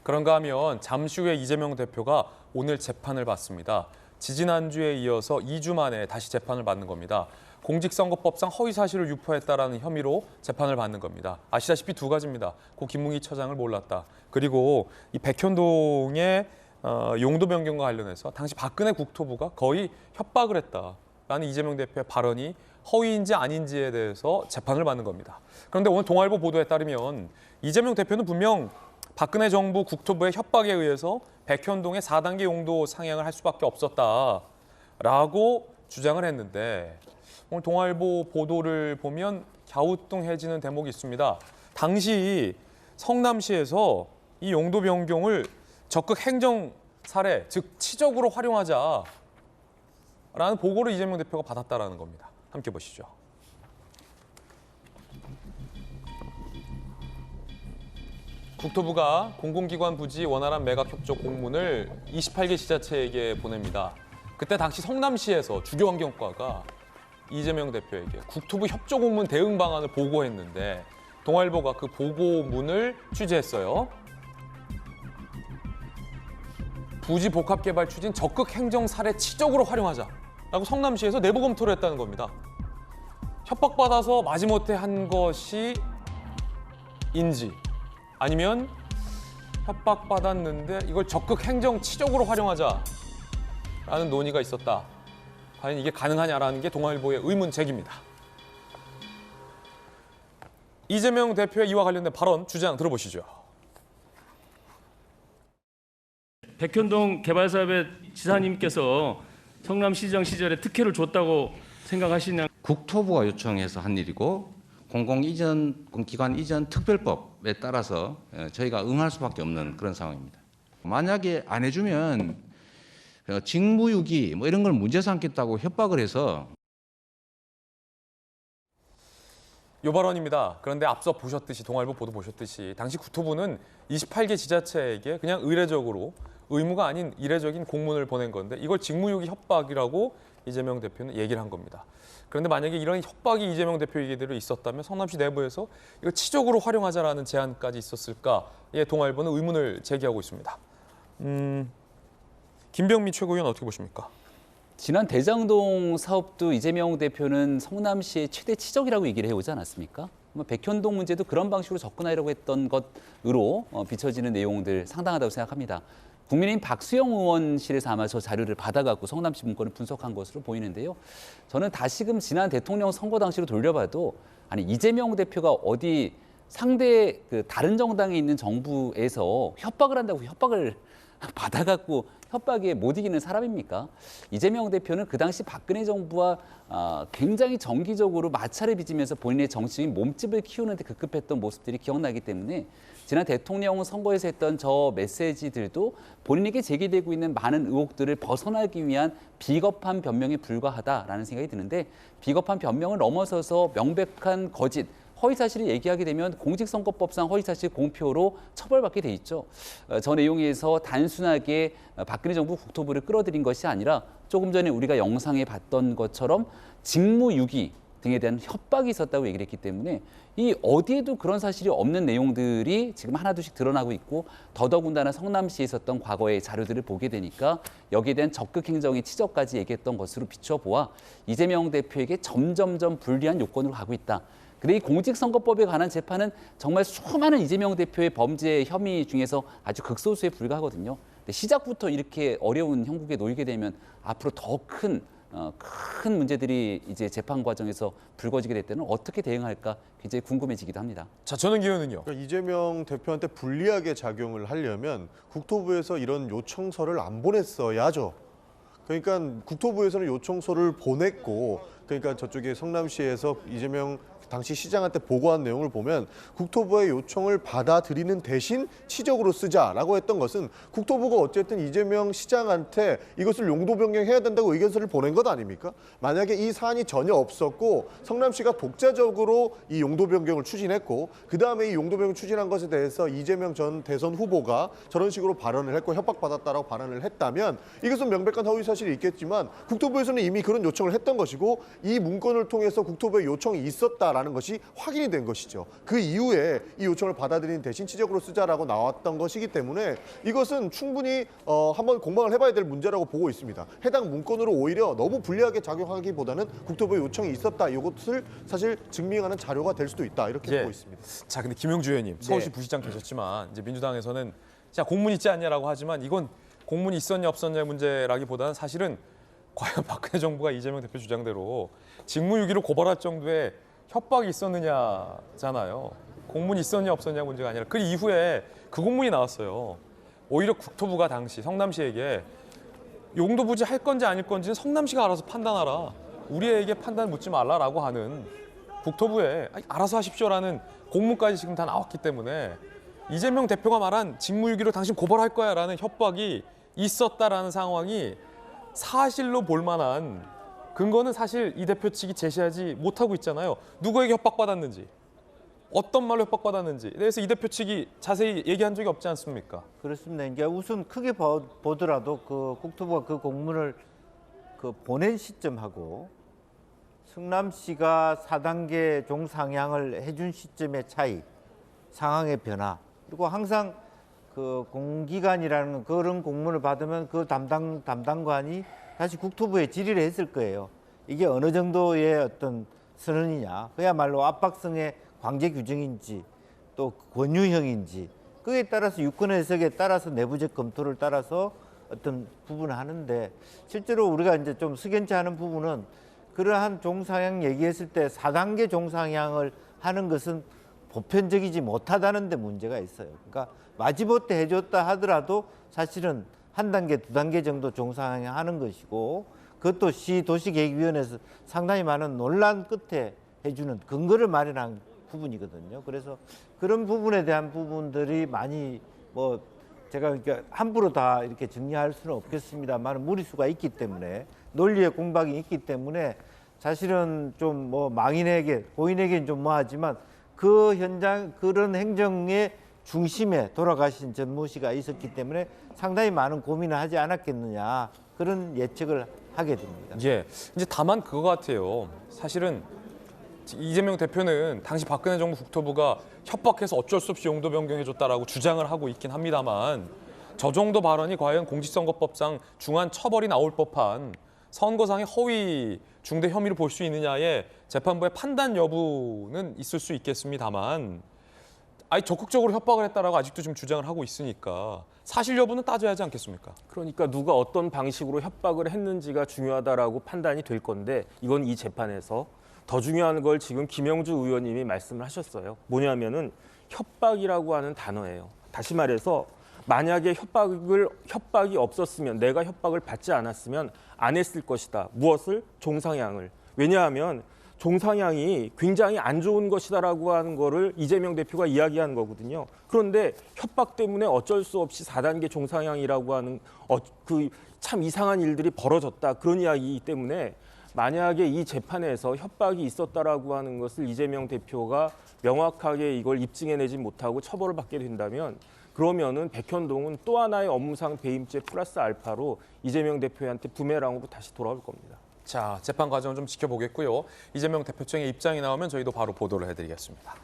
그런가 하면 잠시 후에 이재명 대표가 오늘 재판을 받습니다. 지지난주에 이어서 2주 만에 다시 재판을 받는 겁니다. 공직선거법상 허위사실을 유포했다라는 혐의로 재판을 받는 겁니다. 아시다시피 두 가지입니다. 고 김웅희 처장을 몰랐다. 그리고 이 백현동의 용도 변경과 관련해서 당시 박근혜 국토부가 거의 협박을 했다라는 이재명 대표의 발언이 허위인지 아닌지에 대해서 재판을 받는 겁니다. 그런데 오늘 동아일보 보도에 따르면 이재명 대표는 분명 박근혜 정부 국토부의 협박에 의해서 백현동의 4단계 용도 상향을 할 수밖에 없었다라고 주장을 했는데 오늘 동아일보 보도를 보면 갸우뚱해지는 대목이 있습니다. 당시 성남시에서 이 용도 변경을 적극 행정 사례, 즉 치적으로 활용하자라는 보고를 이재명 대표가 받았다라는 겁니다. 함께 보시죠. 국토부가 공공기관 부지 원활한 매각 협조 공문을 28개 지자체에게 보냅니다. 그때 당시 성남시에서 주교환경과가 이재명 대표에게 국토부 협조 공문 대응 방안을 보고했는데 동아일보가 그 보고문을 취재했어요. 부지 복합 개발 추진 적극 행정 사례 치적으로 활용하자라고 성남시에서 내부 검토를 했다는 겁니다. 협박받아서 마지못해 한 것이 인지 아니면 협박받았는데 이걸 적극 행정 치적으로 활용하자라는 논의가 있었다. 과연 이게 가능하냐라는 게 동아일보의 의문 제기입니다. 이재명 대표의 이와 관련된 발언 주장 들어보시죠. 백현동 개발사업의 지사님께서 성남시장 시절에 특혜를 줬다고 생각하시냐? 국토부가 요청해서 한 일이고 공공기관 이전 특별법에 따라서 저희가 응할 수밖에 없는 그런 상황입니다. 만약에 안 해주면 직무유기 뭐 이런 걸 문제 삼겠다고 협박을 해서 요 발언입니다. 그런데 앞서 보셨듯이 동아일보 보도 보셨듯이 당시 국토부는 28개 지자체에게 그냥 의례적으로 의무가 아닌 이례적인 공문을 보낸 건데 이걸 직무유기 협박이라고 이재명 대표는 얘기를 한 겁니다. 그런데 만약에 이런 협박이 이재명 대표 얘기대로 있었다면 성남시 내부에서 이거 치적으로 활용하자라는 제안까지 있었을까에 동아일보는 의문을 제기하고 있습니다. 김병미 최고위원 어떻게 보십니까? 지난 대장동 사업도 이재명 대표는 성남시의 최대 치적이라고 얘기를 해오지 않았습니까? 백현동 문제도 그런 방식으로 접근하려고 했던 것으로 비춰지는 내용들 상당하다고 생각합니다. 국민의힘 박수영 의원실에서 아마 저 자료를 받아갖고 성남시 문건을 분석한 것으로 보이는데요. 저는 다시금 지난 대통령 선거 당시로 돌려봐도 아니 이재명 대표가 어디 상대 다른 정당에 있는 정부에서 협박을 한다고 협박을 받아갖고 협박에 못 이기는 사람입니까? 이재명 대표는 그 당시 박근혜 정부와 굉장히 정기적으로 마찰을 빚으면서 본인의 정치적인 몸집을 키우는데 급급했던 모습들이 기억나기 때문에 지난 대통령 선거에서 했던 저 메시지들도 본인에게 제기되고 있는 많은 의혹들을 벗어나기 위한 비겁한 변명에 불과하다라는 생각이 드는데 비겁한 변명을 넘어서서 명백한 거짓, 허위사실을 얘기하게 되면 공직선거법상 허위사실 공표로 처벌받게 돼 있죠. 저 내용에서 단순하게 박근혜 정부 국토부를 끌어들인 것이 아니라 조금 전에 우리가 영상에 봤던 것처럼 직무유기 등에 대한 협박이 있었다고 얘기를 했기 때문에 이 어디에도 그런 사실이 없는 내용들이 지금 하나둘씩 드러나고 있고 더더군다나 성남시에 있었던 과거의 자료들을 보게 되니까 여기에 대한 적극 행정의 치적까지 얘기했던 것으로 비춰보아 이재명 대표에게 점점점 불리한 요건으로 가고 있다. 근데 이 공직선거법에 관한 재판은 정말 수많은 이재명 대표의 범죄 혐의 중에서 아주 극소수에 불과하거든요. 근데 시작부터 이렇게 어려운 형국에 놓이게 되면 앞으로 더 큰 문제들이 이제 재판 과정에서 불거지게 될 때는 어떻게 대응할까 굉장히 궁금해지기도 합니다. 자, 전은기 의원은요? 그러니까 이재명 대표한테 불리하게 작용을 하려면 국토부에서 이런 요청서를 안 보냈어야죠. 그러니까 국토부에서는 요청서를 보냈고 그러니까 저쪽에 성남시에서 이재명 당시 시장한테 보고한 내용을 보면 국토부의 요청을 받아들이는 대신 치적으로 쓰자라고 했던 것은 국토부가 어쨌든 이재명 시장한테 이것을 용도 변경해야 된다고 의견서를 보낸 것 아닙니까? 만약에 이 사안이 전혀 없었고 성남시가 독자적으로 이 용도 변경을 추진했고 그다음에 이 용도 변경 추진한 것에 대해서 이재명 전 대선 후보가 저런 식으로 발언을 했고 협박받았다라고 발언을 했다면 이것은 명백한 허위 사실이 있겠지만 국토부에서는 이미 그런 요청을 했던 것이고 이 문건을 통해서 국토부의 요청이 있었다라는 있다라는 것이 확인이 된 것이죠. 그 이후에 이 요청을 받아들인 대신 치적으로 쓰자라고 나왔던 것이기 때문에 이것은 충분히 한번 공방을 해봐야 될 문제라고 보고 있습니다. 해당 문건으로 오히려 너무 불리하게 작용하기보다는 국토부의 요청이 있었다. 이것을 사실 증명하는 자료가 될 수도 있다. 이렇게 예. 보고 있습니다. 자, 근데 김용주 의원님, 서울시 부시장 계셨지만 이제 민주당에서는 자, 공문 있지 않냐라고 하지만 이건 공문이 있었냐 없었냐의 문제라기보다는 사실은 과연 박근혜 정부가 이재명 대표 주장대로 직무유기로 고발할 정도의 협박이 있었느냐잖아요. 공문이 있었냐 없었냐 문제가 아니라 그 이후에 그 공문이 나왔어요. 오히려 국토부가 당시 성남시에게 용도 부지 할 건지 아닐 건지는 성남시가 알아서 판단하라. 우리에게 판단 묻지 말라라고 하는 국토부에 알아서 하십시오라는 공문까지 지금 다 나왔기 때문에 이재명 대표가 말한 직무유기로 당신 고발할 거야라는 협박이 있었다라는 상황이 사실로 볼 만한 근거는 사실 이 대표 측이 제시하지 못하고 있잖아요. 누구에게 협박받았는지, 어떤 말로 협박받았는지. 그래서 이 대표 측이 자세히 얘기한 적이 없지 않습니까? 그렇습니다. 이제 우선 크게 보더라도 그 국토부가 그 공문을 그 보낸 시점하고 성남시가 4단계 종상향을 해준 시점의 차이, 상황의 변화, 그리고 항상 그 공기관이라는 그런 공문을 받으면 그 담당관이 다시 국토부에 질의를 했을 거예요. 이게 어느 정도의 어떤 선언이냐, 그야말로 압박성의 관계 규정인지 또 권유형인지 그에 따라서 유권 해석에 따라서 내부적 검토를 따라서 어떤 부분을 하는데 실제로 우리가 이제 좀 석연치 않은 부분은 그러한 종상향 얘기했을 때 4단계 종상향을 하는 것은 보편적이지 못하다는 데 문제가 있어요. 그러니까 마지못해 해줬다 하더라도 사실은 한 단계, 두 단계 정도 종상향 하는 것이고 그것도 시 도시계획위원회에서 상당히 많은 논란 끝에 해주는 근거를 마련한 부분이거든요. 그래서 그런 부분에 대한 부분들이 많이 뭐 제가 그러니까 함부로 다 이렇게 정리할 수는 없겠습니다만 무리수가 있기 때문에 논리의 공박이 있기 때문에 사실은 좀 뭐 망인에게 고인에게는 좀 뭐하지만 그 현장 그런 행정의 중심에 돌아가신 전모 씨가 있었기 때문에 상당히 많은 고민을 하지 않았겠느냐 그런 예측을 하게 됩니다. 예. 이제 다만 그거 같아요. 사실은 이재명 대표는 당시 박근혜 정부 국토부가 협박해서 어쩔 수 없이 용도 변경해줬다라고 주장을 하고 있긴 합니다만 저 정도 발언이 과연 공직선거법상 중한 처벌이 나올 법한 선거상의 허위 중대 혐의를 볼 수 있느냐에 재판부의 판단 여부는 있을 수 있겠습니다만 아니 적극적으로 협박을 했다라고 아직도 지금 주장을 하고 있으니까 사실 여부는 따져야 하지 않겠습니까? 그러니까 누가 어떤 방식으로 협박을 했는지가 중요하다라고 판단이 될 건데 이건 이 재판에서 더 중요한 걸 지금 김영주 의원님이 말씀을 하셨어요. 뭐냐면은 협박이라고 하는 단어예요. 다시 말해서 만약에 협박이 없었으면 내가 협박을 받지 않았으면 안 했을 것이다. 무엇을? 종상향을. 왜냐하면 종상향이 굉장히 안 좋은 것이다라고 하는 거를 이재명 대표가 이야기하는 거거든요. 그런데 협박 때문에 어쩔 수 없이 4단계 종상향이라고 하는 그 참 이상한 일들이 벌어졌다. 그런 이야기이기 때문에 만약에 이 재판에서 협박이 있었다라고 하는 것을 이재명 대표가 명확하게 이걸 입증해내지 못하고 처벌을 받게 된다면 그러면은 백현동은 또 하나의 업무상 배임죄 플러스 알파로 이재명 대표한테 부메랑으로 다시 돌아올 겁니다. 자, 재판 과정을 좀 지켜보겠고요. 이재명 대표 측의 입장이 나오면 저희도 바로 보도를 해드리겠습니다.